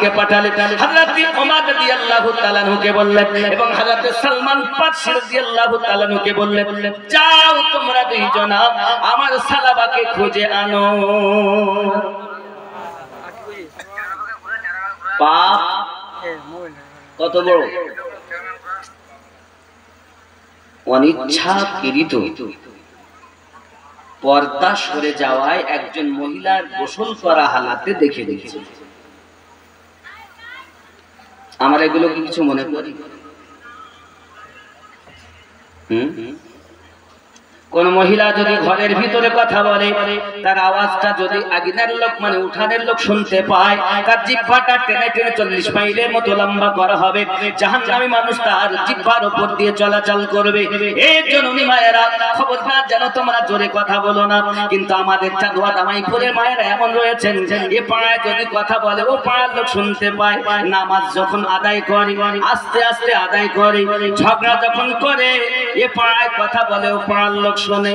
সাহাবীকে পাঠালেন। হযরত ওমর রাদিয়াল্লাহু তাআলা আনহুকে বললেন এবং হযরত সালমান ফারসি রাদিয়াল্লাহু তাআলা আনহুকে বললেন, যাও তোমরা দুইজনা আমার সালাবাকে খুঁজে আনো। পাপ কত বড়! অনিচ্ছাকৃত পর্দা সরে যাওয়ায় একজন মহিলার গোসল করা হালাতে দেখে দিয়েছে। আমার এগুলো কিছু মনে করি? কোন মহিলা যদি ঘরের ভিতরে কথা বলে, তার আওয়াজটা যদি আগিনার লোক মানে উঠানের লোক শুনতে পায়, তার জিহ্বাটা টেনে টেনে 40 মাইলের মতো লম্বা করা হবে। জাহান্নামী মানুষ তার জিহ্বার উপর দিয়ে চলাচল করবে। এই জননী মায়েরা, খবরদার যেন তোমরা জোরে কথা বলো না। কিন্তু আমাদের চাঁদোয়া দামাইপুরের মায়েরা এমন রয়েছেন, এ পাড়ায় যদি কথা বলে ও পাড়ার লোক শুনতে পায়। নামাজ যখন আদায় করে আস্তে আস্তে আদায় করে, ঝগড়া যখন করে এ পাড়ায় কথা বলে ও পাড়ার লোক শোনে।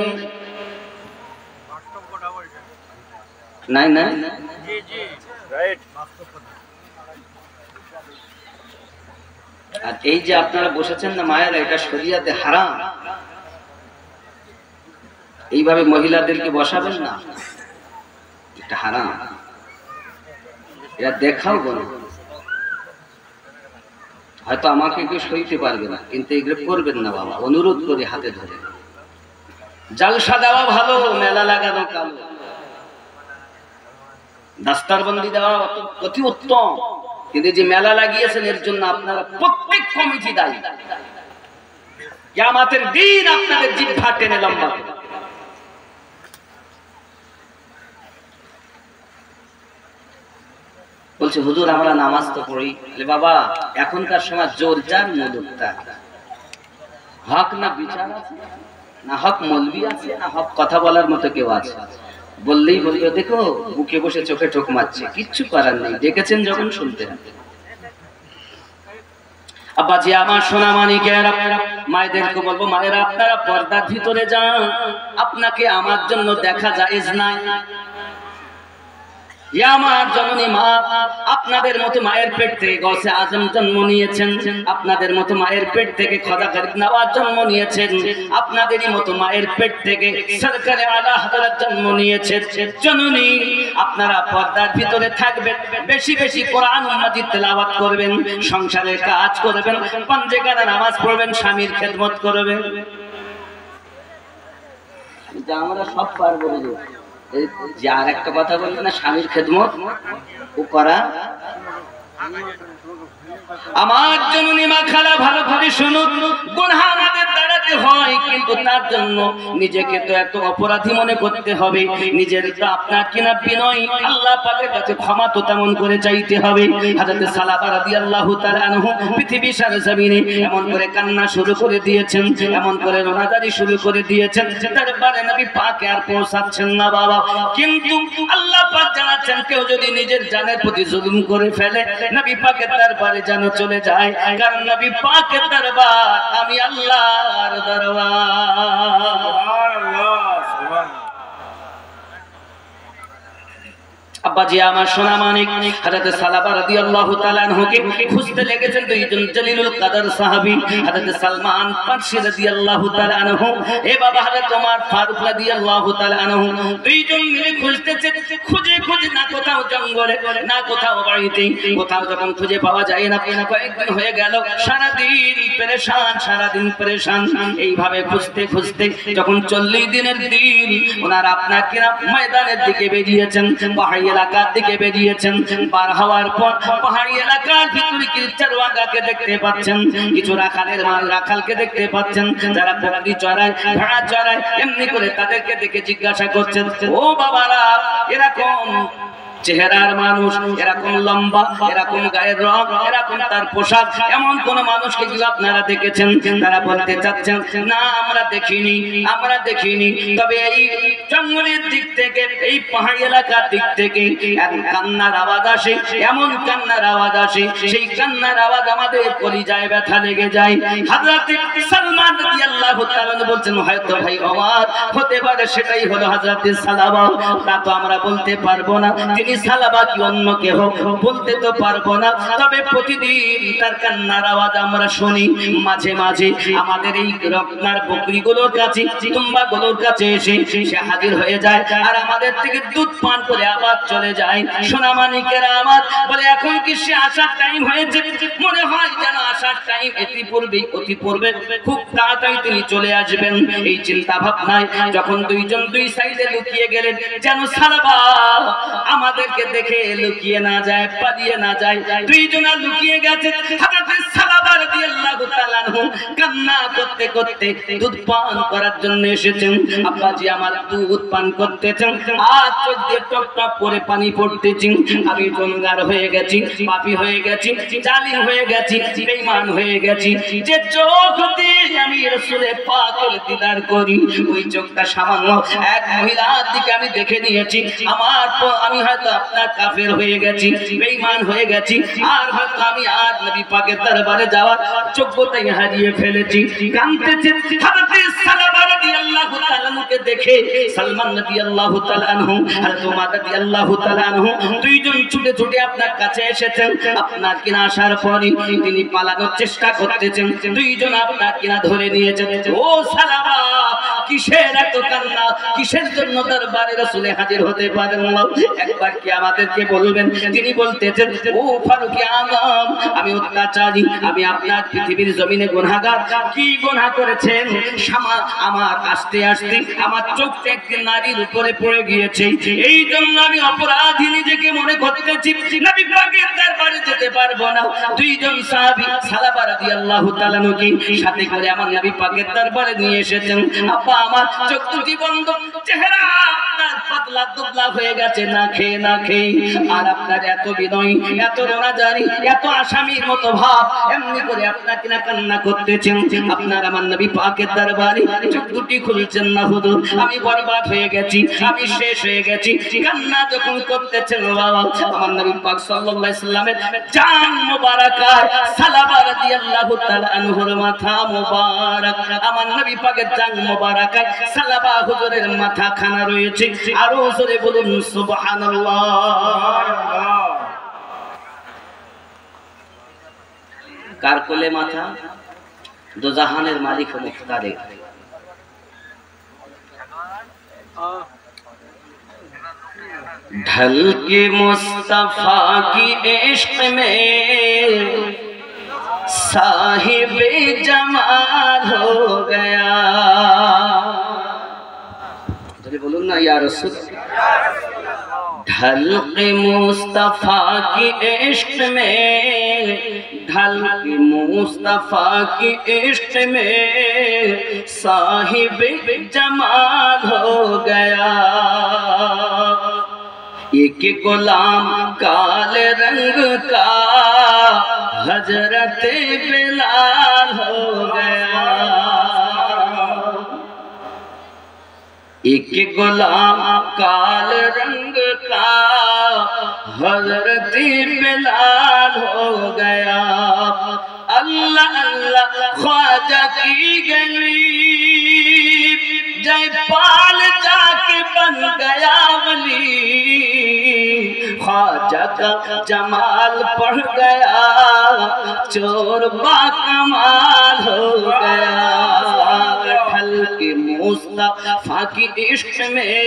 নাই না? জি জি রাইট। আর এই যে আপনারা বসেছেন না মায়েরা, এটা শরিয়াতে হারাম। এইভাবে মহিলাদেরকে বসাবেন না, এটা হারাম। এটা দেখাও বলো, হয়তো আমাকে কেউ সইতে পারবে না, কিন্তু এগুলো করবেন না বাবা, অনুরোধ করে হাতে ধরে। জালসা দেওয়া ভালো, মেলা লাগানো কালো। দাস্তারবন্দি দেওয়া অতি উত্তম, কিন্তু যে মেলা লাগিয়েছেন এর জন্য আপনারা প্রত্যেক কমিটি দায়ী। কিয়ামতের দিন আপনাদের জিহ্বা টেনে লম্বা। বলছে হুজুর আমরা নামাজ তো পড়ি। বাবা এখনকার সময় জোর যার মুলুকটা, হক না বিচার আছে, না হক মৌলবি আছে, না হক কথা বলার মতো কেউ আছে। বললেই বলবে দেখো বুকে বসে চোখে ঠোক মারছে, কিচ্ছু করার নেই, ডেকেছেন যখন শুনতে। আব্বাজি আমার সোনা মানিকেরা, মায়েদেরকে বলবো মায়েরা আপনারা পর্দার ভিতরে যান, আপনাকে আমার জন্য দেখা জায়েজ নাই। আমার জননী মা, আপনাদের মতো মায়ের পেট থেকে গৌসে আজম জন্ম নিয়েছেন, আপনাদের মতো মায়ের পেট থেকে খাজা গরিব নওয়াজ জন্ম নিয়েছেন, আপনাদেরই মতো মায়ের পেট থেকে সরকারে আলা হযরত জন্ম নিয়েছেন। জননী আপনারা পর্দার ভিতরে থাকবেন, বেশি বেশি কোরআন মাজিদ তেলাওয়াত করবেন, সংসারের কাজ করবেন, পাঞ্জেগানা নামাজ পড়বেন, স্বামীর খেদমত করবেন। এটা আমরা সব পারবো। যে আর একটা কথা বলবেন না, স্বামীর খেদমত ও করা। আমার জননী মা খালা ভালোভাবে শুনুন, গুনাহ আমাদের দাঁড়াতে হয়, কিন্তু তার জন্য নিজেকে তো এত অপরাধী মনে করতে হবে, নিজের আপনার কিনা বিনয় আল্লাহ পাকের কাছে ক্ষমা তো তেমন করে চাইতে হবে। হযরত সালাবা রাদিয়াল্লাহু তাআলা আনহু পৃথিবীর জমিনে এমন করে কান্না শুরু করে দিয়েছেন, এমন করে রোনাদারি শুরু করে দিয়েছেন, দরবারে নবী পাকে আর পৌঁছাচ্ছেন না বাবা। কিন্তু আল্লাহ পাক জানাচ্ছেন কেউ যদি নিজের জানের প্রতি জুলুম করে ফেলে, নবী পাকের দরবারে যেন চলে যায়, কারণ নবী পাকের দরবার আমি আল্লাহর দরবার। সুবহানাল্লাহ সুবহানাল্লাহ। আব্বাজি আমার সোনা মানিক, হযরত সালাবা রাদিয়াল্লাহু তাআলা আনহুকে খুঁজতে লেগেছেন দুইজন জলিলুল কদর সাহাবী, হযরত সালমান ফারসি রাদিয়াল্লাহু তাআলা আনহু, এ বাবা হযরত ওমর ফারুক রাদিয়াল্লাহু তাআলা আনহু, দুইজন মিলে খুঁজতেছে। খুঁজে খুঁজে না কোথাও জঙ্গলে, না কোথাও বাড়িতে, কোথাও যখন খুঁজে পাওয়া যায় না, কয়েকদিন হয়ে গেল, সারাদিন পেরেশান, সারাদিন পেরেশান। এইভাবে খুঁজতে খুঁজতে যখন 40 দিনের দিন, ওনারা আপনার কিনা ময়দানের দিকে বেরিয়েছেন, পাহাড়ি এলাকার দিকে বেরিয়েছেন। পার হওয়ার পর পাহাড়ি এলাকার ভিতরে কিছু চরওয়াগাকে দেখতে পাচ্ছেন, কিছু রাখালের রাখালকে দেখতে পাচ্ছেন, যারা বকরি চড়ায়, ভেড়া চড়ায়। এমনি করে তাদেরকে দেখে জিজ্ঞাসা করছেন, ও বাবারা এরকম চেহারার মানুষ, এরকম লম্বা, এরকম গায়ের রং, এরকম তার পোশাক, এমন কোন মানুষকে কি আপনারা দেখেছেন? তারা বলতে চাচ্ছেন না আমরা দেখিনি, আমরা দেখিনি। তবে এই জঙ্গলের দিক থেকে, এই পাহাড়ি এলাকার দিক থেকে কান্নার আওয়াজ আসে, এমন কান্নার আওয়াজ আসে, সেই কান্নার আওয়াজ আমাদের কলিজায় ব্যথা লেগে যায়। হযরত সালমান রাদিয়াল্লাহু তাআলা বলছেন হয়তো ভাই ওমর হতে পারে সেটাই হলো হযরত সালাবা, তা তো আমরা বলতে পারবো না। এই সালাবা কি অন্য কেহ বলতে তো পারবো না, তবে প্রতিদিন তার কান্নার আওয়াজ আমরা শুনি। মাঝে মাঝে আমাদের এই রত্নার বকরিগুলোর কাছে, তুম্বাগুলোর কাছে এসে সে হাজির হয়ে যায় আর আমাদের থেকে দুধ পান করে আবার চলে যায়। সোনামানিকেরা আমার বলে, এখন কি সে আসার টাইম হয়েছে? মনে হয় যেন আসার টাইম অতি পূর্বে খুব তাড়াতাড়ি তিনি চলে আসবেন। এই চিন্তা ভাবনায় যখন দুইজন দুই সাইডে লুকিয়ে গেলেন, যেন সালাবা আমাদেরকে দেখে লুকিয়ে না যায়, পালিয়ে না যায়। দুইজনা লুকিয়ে গেছে। হযরত সালাবা রাদিয়াল্লাহু তাআলা আনহু কান্না করতে করতে দুধ পান করার জন্য এসেছেন। আব্বাজি আমার দুধ পান করতেছেন, আর চোখ দিয়ে টপ টপ করে পানি পড়তেছে। আমি গুনাহগার হয়ে গেছি, পাপী হয়ে গেছি, জালিম হয়ে গেছি, বেঈমান হয়ে গেছি। যে চোখ দিয়ে আমি রাসূলের পাকের দিদার করি, ওই চোখটা সামান্য এক মহিলার দিকে আমি দেখে নিয়েছি। আমি হয়তো আপনার কাফের হয়ে গেছি, বেঈমান হয়ে গেছি, আর হয়তো আমি আর নবী পাকের দরবারে যাওয়ার যোগ্যতাই হারিয়ে ফেলেছি। কাঁদতেছেন হযরত সালাবা রাদিয়াল্লাহু তাআলা আনহুকে দেখে। সালমান রাদিয়াল্লাহু তাআলা আনহু, হযরত উমর রাদিয়াল্লাহু তাআলা আনহু দুইজন ছুটে ছুটে আপনার কাছে এসেছেন। আপনার কিনা আসার পরই তিনি পালানোর চেষ্টা করতেছেন। দুইজন আপনার কিনা ধরে নিয়েছেন। ও সালাবা, কিসের এত কান্না? কিসের জন্য দরবারে রাসূলে হাজির হতে পারেন না? একবার কি আমাদেরকে বলবেন? তিনি বলতেছেন, ও ফারুক আযম, আমি অত্যাচারী, আমি আপনার পৃথিবীর জমিনে গুনাহগার। কি গুনাহ করেছেন? আমার আস্তে আস্তে আমার চোখটা একটি নারীর উপরে পড়ে গিয়েছে, এই জন্য আমি অপরাধী নিজেকে মনে করতেছি, নবী পাকের দরবারে যেতে পারবো না। দুইজন সাহাবী সালাবা রাদিয়াল্লাহু তাআলা আনহুকে সাথে করে আমার নবী পাকের দরবারে নিয়ে এসেছেন। আব্বা আমার চোখ দুটি বন্ধ, চেহারা আপনার পাতলা দুবলা হয়ে গেছে না খেয়ে না খেয়ে, আর আপনার এত বিনয়, এত রোনাজারি, এত আসামির মতো ভাব, এমনি করে আপনার কিনা কান্না করতেছেন। আপনার আমার নবী পাকের দরবারে চোখ দুটি খুলছেন না। হুজুর, আমি বরবাদ হয়ে গেছি, আমি শেষ হয়ে গেছি। কান্না যখন করতেছেন বাবা, আমার নবী পাক সাল্লাল্লাহু আলাইহি সাল্লামের জান মোবারকায় সালাবা রাদিয়াল্লাহু তাআলা আনহুর মাথা মোবারক, আমার নবী পাকের জান মোবারকায় সালাবা হুজুরের মাথা খানা রয়েছে। আর জোরে বলুন সুবহানাল্লাহ। কার কোলে মাথা? দোজাহানের মালিক ও মুখতারে। ढल के मुस्तफा की इश्क में साहिब जमाल हो गया। बोलूं ना या रसूल। ढल के मुस्तफा की इश्क में, ढल के मुस्तफा की इश्क में साहिब जमाल हो गया। एक गुलाम काले रंग का हजरत बिलाल हो गया। एक गुलाम काले रंग का हजरत बिलाल हो गया। अल्लाह अल्लाह ख्वाजा की गली जयपाल जाके बन गया वली। ख्वाजा का जमाल पढ़ गया, चोर बाकमाल हो गया। ढल के मुस्तफा की इश्क में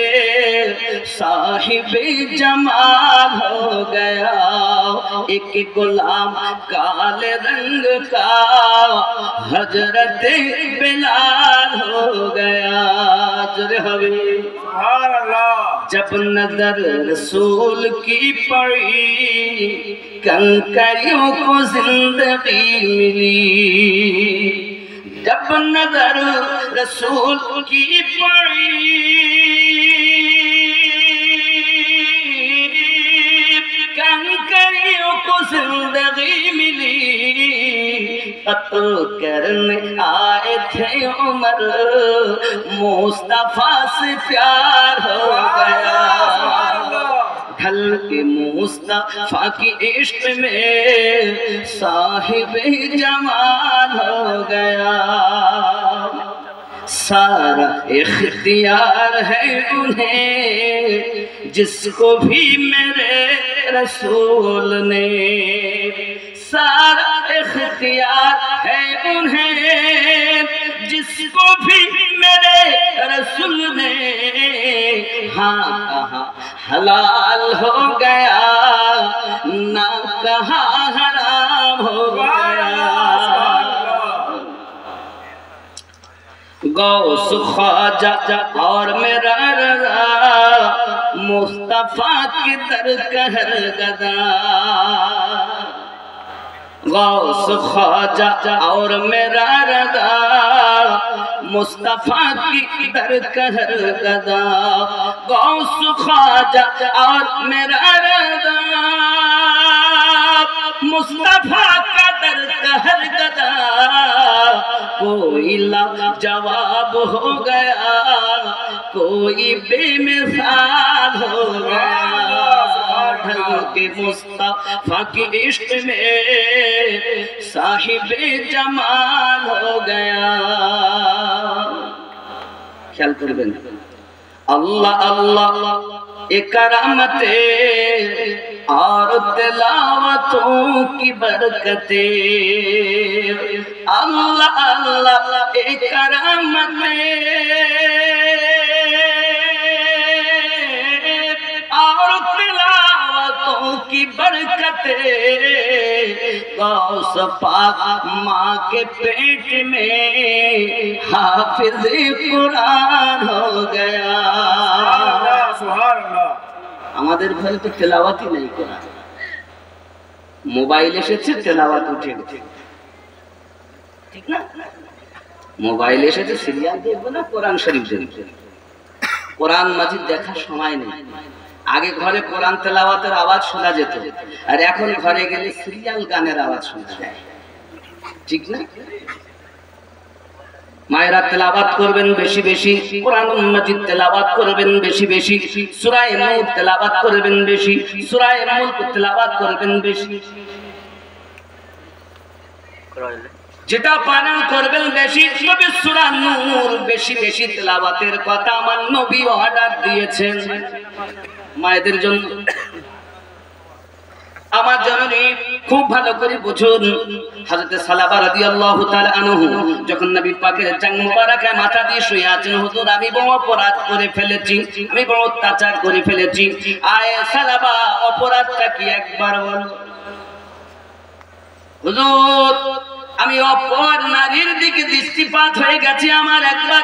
साहिब जमाल हो गया। एक गुलाम काले रंग का हजरत बिलाल हो गया। जब नजर रसूल की पड़ी, कंकरियों को जिंदगी मिली। जब नजर रसूल की पड़ी, कंकरियों को जिंदगी मिली। कत्ल करने आए थे उमर, मुस्तफा से प्यार हो गया। ढल के मुस्तफा की इश्क में साहिब जमाल हो गया। सारा इख्तियार है उन्हें जिसको भी मेरे रसूल ने, सारा इख्तियार है उन्हें जिसको भी मेरे रसूल ने, हाँ कहा हलाल हो गया ना कहा हराम हो गया। गौस ख्वाजा और मेरा रज़ा मुस्तफा की दर कहर गदा, गौस ख्वाजा और मेरा रज़ा मुस्तफा की दर कहर गदा, गौस ख्वाजा और मेरा रज़ा मुस्तफा का दर कहर गदा, कोई लाजवाब हो गया कोई बेमिसाल हो गया, ढल के मुस्तफा की इश्क में साहिबे जमाल हो गया। ख्याल करबेन अल्लाह अल्लाह एक करामते और तिलावतों की बरकते, अल्लाह अल्लाह एक करामते और तिलावतों की बरकते, गौस पाक माँ के पेट में हाफिज कुरान हो गया। আমাদের ঘরে তো তেলাওয়াতই নাই করা, মোবাইল এসেছে তেলাওয়াত উঠে গেছে, ঠিক না? মোবাইল এসেছে সিরিয়াল দেখবো না কোরআন শরীফ দেখবো, কোরআন মাজিদ দেখার সময় নেই। আগে ঘরে কোরআন তেলাওয়াতের আওয়াজ শোনা যেত, আর এখন ঘরে গেলে সিরিয়াল গানের আওয়াজ শোনা যায়, ঠিক না? মায়েরা তেলাওয়াত করবেন বেশি বেশি, কোরআন মাজিদ তেলাওয়াত করবেন বেশি বেশি, সূরা নূর তেলাওয়াত করবেন বেশি, সূরা মুলক তেলাওয়াত করবেন বেশি, যেটা পালন করবেন বেশি, তবে সূরা নূর বেশি বেশি তেলাওয়াতের কথা আমার নবী অর্ডার দিয়েছেন মায়েদের জন্য। আমার জননী খুব ভালো করে বুঝুন, হযরত সালাবা রাদিয়াল্লাহু তাআলা আনহু যখন নবী পাকের জাং মুবারকে মাথা দিয়ে শুয়ে আছেন, হুজুর আমি বড় অপরাধ করে ফেলেছি, আমি বড় অত্যাচার করে ফেলেছি, আয় সালাবা অপরাধটা কি একবার বল। হুজুর আমি অপর নারীর দিকে দৃষ্টিপাত হয়ে গেছে, আমার একবার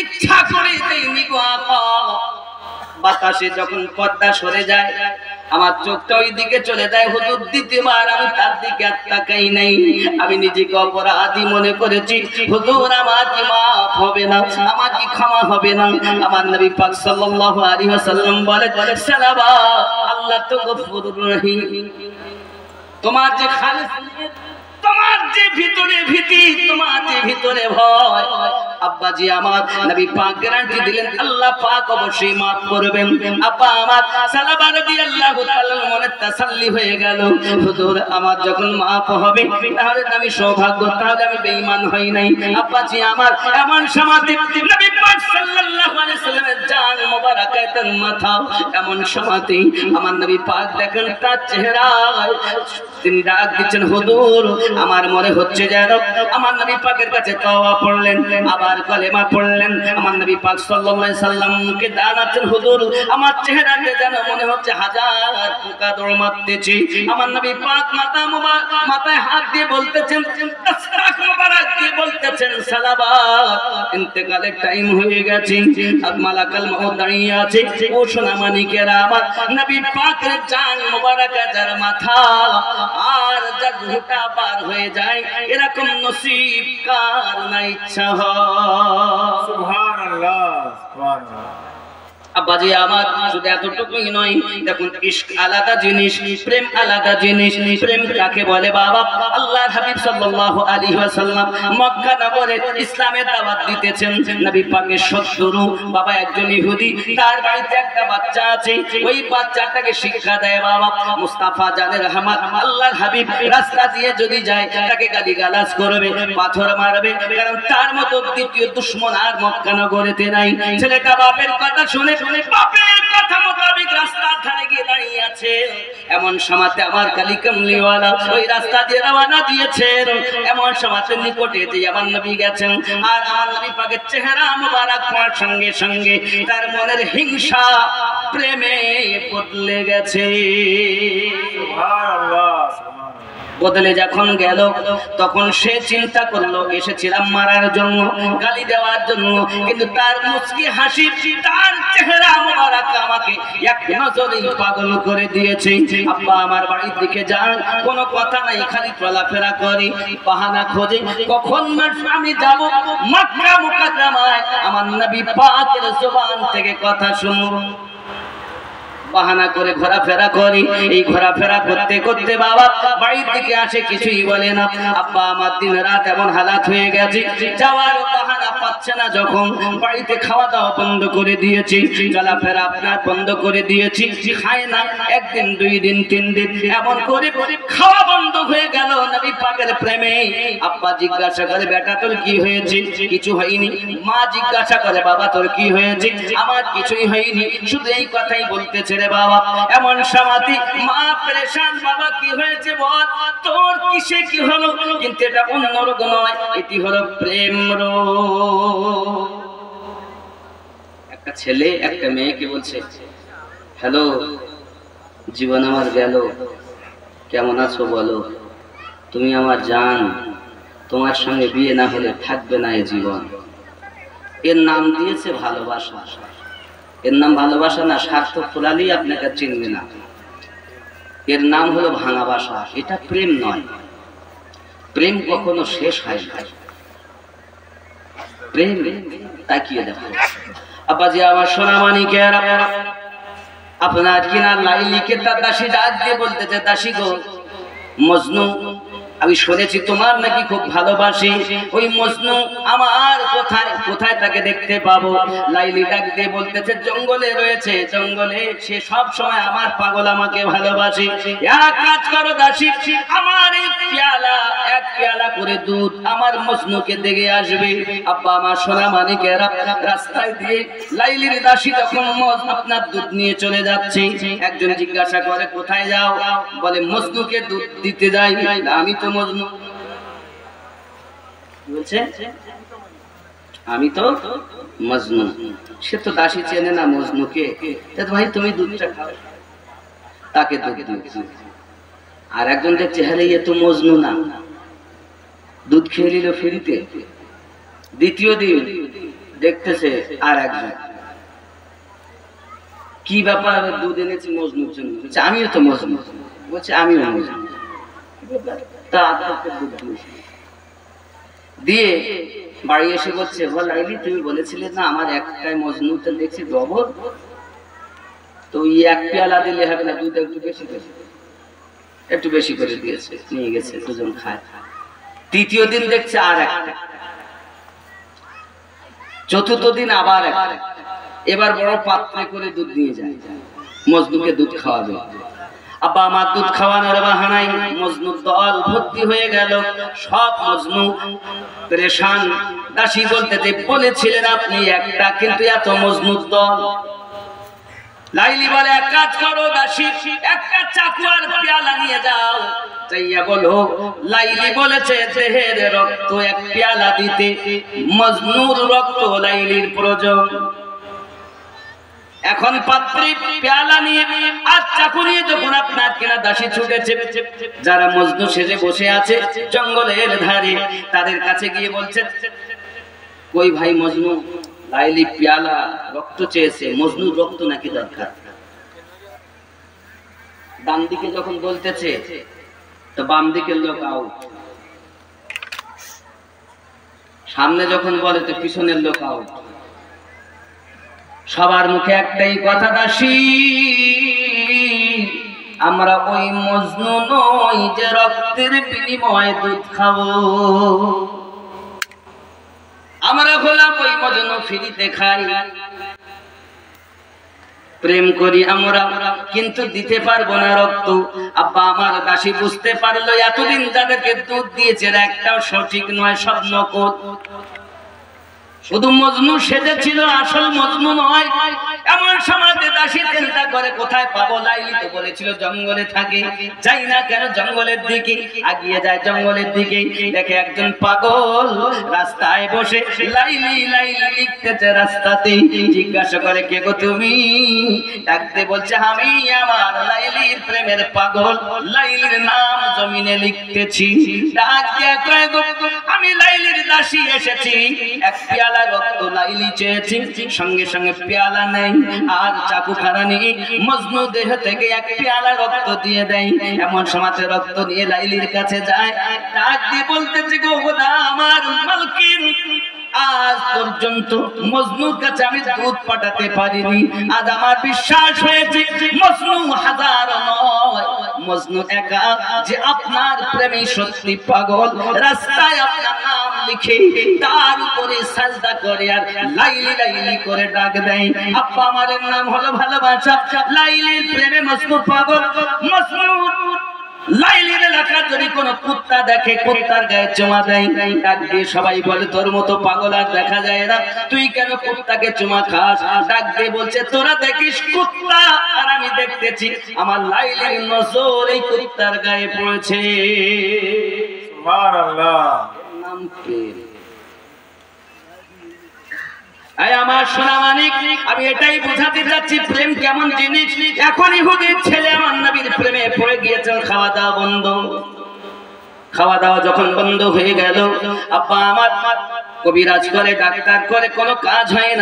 ইচ্ছা করে দেইনি গো আপা, বাতাসে যখন পর্দা সরে যায় আমার চোখটা ওই দিকে চলে যায়, হুজুর দ্বিতীয়বার আমি তার দিকে তাকাই নাই, আমি নিজেকে অপরাধী মনে করেছি, হুজুর আমার কি মাফ হবে না, আমার কি ক্ষমা হবে না? আমার নবী পাক সাল্লাল্লাহু আলাইহি ওয়াসাল্লাম বলে, সালাবা আল্লাহ তো গফুরুর রহিম, তোমার যে খালিস, তোমার যে ভিতরে ভীতি, তোমার যে ভিতরে ভয়, আব্বাজি আমার নবী পাক গ্যারান্টি দিলেন আল্লাহ পাক অবশ্যই maaf করবেন। আব্বা আমার সালাবা রাদিয়াল্লাহু তাআলা মনে তাসাল্লি হয়ে গেল, হুজুর আমার যখন maaf হবে তাহলে আমি সৌভাগ্য, তাহলে আমি বেঈমান হই নাই। আব্বাজি আমার এমন সমাধি নবী পাক সাল্লাল্লাহু আলাইহি সাল্লামের জান মোবারকাতের মাথা এমন সমাধি, আমার নবী পাক দেখেন তার চেহারায় তিনি ডাক দিচ্ছেন, হুজুর আমার মনে হচ্ছে যেন, আমার নবী পাকের কাছে তওবা পড়লেন, আবার কলেমা পড়লেন, আমার নবী পাক সাল্লাল্লাহু আলাইহি সাল্লামকে জানাচ্ছেন, হুজুর আমার চেহারাতে যেন মনে হচ্ছে হাজার পোকা দৌড় মারতেছে। আমার নবী পাক মাথায় হাত দিয়ে বলতেছেন, তাসরাক মোবারক দিয়ে বলতেছেন, সালাবা ইন্তেকালের টাইম হয়ে গেছে, আর মালাকাল মউত দাঁড়িয়ে আছে, ও সোনা মানিকেরা আমার নবী পাকের জান মোবারক যার মাথা আর যার রূহটা পার হয়ে যায়, এরকম নসিব কার না ইচ্ছা হয়। সুবহানাল্লাহ সুবহানাল্লাহ। আব্বাজি আমার শুধু এতটুকুই নয়, দেখুন ইশক আলাদা জিনিস, প্রেম আলাদা জিনিস। প্রেম কাকে বলে বাবা? আল্লাহর হাবিব সাল্লাল্লাহু আলাইহি ওয়াসাল্লাম মক্কা নগরে ইসলামের দাওয়াত দিতেছেন। নবী পাকের শত্রু বাবা একজন ইহুদি, তার বাড়িতে একটা বাচ্চা আছে, ওই বাচ্চাটাকে শিক্ষা দেয় বাবা মুস্তাফা জানে রহমত আল্লাহর হাবিব রাস্তা দিয়ে যদি যায় তাকে গালিগালাজ করবে, পাথর মারবে, কারণ তার মতো দ্বিতীয় দুশমন আর মক্কা নগরেতে নাই। ছেলেটা বাপের কথা শুনে বাপের কথা মোতাবেক রাস্তার ধারে গিয়ে দাঁড়িয়ে আছে। এমন সময়তে আমার কালী কামলিওয়ালা ওই রাস্তা দিয়ে রওনা দিয়েছেন। এমন সময়তে নিকটে যে আমার নবী গেছেন, আর আমার নবী পাকের চেহারা মুবারক পাওয়ার সঙ্গে সঙ্গে তার মনের হিংসা প্রেমে বদলে গেছে। সুবহানাল্লাহ। বদলে যখন গেল তখন সে চিন্তা করলো এসেছিলাম মারার জন্য, গালি দেওয়ার জন্য, কিন্তু তার মুচকি হাসি, তার চেহারা মোবারক আমাকে এক নজরেই পাগল করে দিয়েছে। আব্বা আমার বাড়ির দিকে যান, কোনো কথা নাই, খালি চলাফেরা করে, বাহানা খোঁজে কখন আমি যাব মক্কা মুকাররমায় আমার নবী পাকের জবান থেকে কথা শুনব। বাহানা করে ঘোরাফেরা করি, এই ঘোরাফেরা করতে করতে বাবা বাড়ির দিকে আসে, কিছুই বলে না। আব্বা আমার দিন রাত এমন হালাত হয়ে গেছে, যাওয়ার বাহানা পাচ্ছে না। যখন বাড়িতে খাওয়া দাওয়া বন্ধ করে দিয়েছি, চলাফেরা আপনার বন্ধ করে দিয়েছি, খায় না, একদিন দুই দিন তিন দিন এমন করে খাওয়া বন্ধ হয়ে গেল নবী পাকের প্রেমে। আব্বা জিজ্ঞাসা করে বেটা তোর কি হয়েছে? কিছু হয়নি। মা জিজ্ঞাসা করে বাবা তোর কি হয়েছে? আমার কিছুই হয়নি, শুধু এই কথাই বলতেছে রে বাবা। এমন সমাধি মা পরেশান, বাবা কি হয়েছে বল, তোর কিসে কি হলো? কিন্তু এটা অন্য রোগ নয়, এটি হলো প্রেম রোগ। একটা ছেলে একটা মেয়েকে বলছে হ্যালো জীবন আমার গেল, কেমন আছো বলো, তুমি আমার জান, তোমার সঙ্গে বিয়ে না হলে থাকবে না এ জীবন। এর নাম দিয়েছে ভালোবাসা। এর নাম ভালোবাসা না, স্বার্থ ফুলালেই আপনাকে চিনবে না। এর নাম হলো ভাঙা বাসা। এটা প্রেম নয়। প্রেম কখনো শেষ হয় না। প্রেম তাকিয়ে দেখো আব্বাজি আমার সোনামানিকেরা, আপনার কিনা লাইলিকে তার দাসী ডাক দিয়ে বলতেছে দাসী গো, মজনু আমি শুনেছি তোমার নাকি খুব ভালোবাসি, ওই মজনু আমার কোথায় কোথায় তাকে দেখতে পাবো? লাইলি ডাক দিয়ে বলতেছে জঙ্গলে রয়েছে, জঙ্গলে, সে সব সময় আমার পাগল, আমাকে ভালোবাসে। এক কাজ করো দাসী, আমার এই পেয়ালা এক পেয়ালা করে দুধ আমার মজনুকে দেখে আসবে। আব্বা আমার সোনা মানিকেরা, রাস্তায় দিয়ে লাইলির দাসী যখন আপনার দুধ নিয়ে চলে যাচ্ছে, একজন জিজ্ঞাসা করে কোথায় যাও? বলে মজনুকে দুধ দিতে যাই। আমি তো মজনু বলছে, আমি তো মজনু। সে তো দাসী চেনে না মজনুকে, ভাই তুমি দুধটা খাও, তাকে দুধ দিয়েছে। আর একজন দেখছে হ্যাঁ এ তো মজনু না, দুধ খেয়ে নিল ফ্রিতে। দ্বিতীয় দিন দেখতেছে আর একজন, কি ব্যাপার, দুধ এনেছি মজনুর জন্য। আমিও তো মজনু। বলছে আমিও মজনু। দিয়ে বাড়ি এসে বলছে লাইলি তুমি বলেছিলে না আমার একটাই মজনুটা দেখছি ডবল, তো এক পেয়ালা দিলে হবে না, দুধ একটু বেশি করে দিয়েছে, নিয়ে গেছে, দুজন খায়। তৃতীয় দিন দেখছে আর একটা, চতুর্থ দিন আবার একটা। এবার বড় পাত্রে করে দুধ নিয়ে যায়, মজনুকে দুধ খাওয়াবে। আব্বা আমার দুধ খাওয়ানোর বাহানায় মজনু দল ভর্তি হয়ে গেল, সব মজনু পরেশান। দাসী বলতে যে বলেছিলেন আপনি একটা, কিন্তু এত মজনু দল। লাইলি বলে এক কাজ করো দাসী, একটা চাকু আর পেয়ালা নিয়ে যাও, চাইয়া বলো লাইলি বলেছে দেহের রক্ত এক পেয়ালা দিতে, মজনুর রক্ত লাইলির প্রয়োজন। এখন পাত্রে পেয়ালা নিয়ে আর চাকু নিয়ে যখন আপনার কেনা দাসী ছুটেছে, যারা মজনু সেজে বসে আছে জঙ্গলের ধারে, তাদের কাছে গিয়ে বলছে কই ভাই মজনু, লাইলি পেয়ালা রক্ত চেয়েছে, মজনুর রক্ত নাকি দরকার। ডান দিকে যখন বলতেছে তো বাম দিকের লোক আউট, সামনে যখন বলে তো পিছনের লোক আউট। সবার মুখে একটাই কথা, দাসী আমরা ওই মজনু নই যে রক্তের বিনিময়ে দুধ খাবো। আমরা হলাম ওই মজনু ফ্রিতে খাই, প্রেম করি আমরা, কিন্তু দিতে পারবো না রক্ত। আব্বা আমার দাসী বুঝতে পারলো এতদিন যাদেরকে দুধ দিয়েছে একটাও সঠিক নয়, সব নকল। শুধু মজনু সেজেছিল, আসল মজনু নয়। এমন সমাজে দাসী চিন্তা করে কোথায় পাবো। লাইলি তো বলেছিল জঙ্গলে থাকে, যাই না কেন জঙ্গলের দিকে, আগিয়ে যায় জঙ্গলের দিকে, দেখে একজন পাগল রাস্তায় বসে লাইলি লাইলি লিখতেছে রাস্তাতে। জিজ্ঞাসা করে কে গো তুমি? ডাকতে বলছে আমি আমার লাইলির প্রেমের পাগল, লাইলির নাম জমিনে লিখতেছি। ডাক দিয়ে কয় গো আমি লাইলির দাসী এসেছি, এক পেয়ালা রক্ত লাইলি চেয়েছি। সঙ্গে সঙ্গে পেয়ালা নেই আর চাকুখানা নেই, মজনু দেহ থেকে এক পেয়ালা রক্ত দিয়ে দেয়। এমন সমাজে রক্ত নিয়ে লাইলির কাছে যায়, ডাক দিয়ে বলতেছে গো খোদা আমার মালকিন, আজ পর্যন্ত মজনুর কাছে আমি দুধ পাঠাতে পারিনি, আজ আমার বিশ্বাস হয়েছে মজনু হাজার নয়, মজনু একা, যে আপনার প্রেমে সত্যি পাগল। রাস্তায় আপনার নাম লিখে তার উপরে সাজদা করে আর লাইলি লাইলি করে ডাক দেয়। আব্বা আমাদের নাম হলো ভালোবাসা, লাইলির প্রেমে মজনু পাগল। মজনু লাইলির এলাকা যদি কোনো কুত্তা দেখে কুত্তার গায়ে চুমা দেয়, ডাক দিয়ে সবাই বলে তোর মতো পাগল আর দেখা যায় না, তুই কেন কুত্তাকে চুমা খাস? ডাক দিয়ে বলছে তোরা দেখিস কুত্তা আর আমি দেখতেছি আমার লাইলির নজর এই কুত্তার গায়ে পড়েছে। সুবহানাল্লাহ। নাম প্রেম। আমার সোনা মানিক, আমি এটাই বোঝাতে যাচ্ছি প্রেম কেমন জিনিস। এখন ইহুদির ছেলে আমার নবীর প্রেমে পড়ে গিয়েছেন, খাওয়া দাওয়া বন্ধ। খাওয়া দাওয়া যখন বন্ধ হয়ে গেল, আব্বা আমার কবিরাজ করে ডাক্তার করে কোনো কাজ হয় না।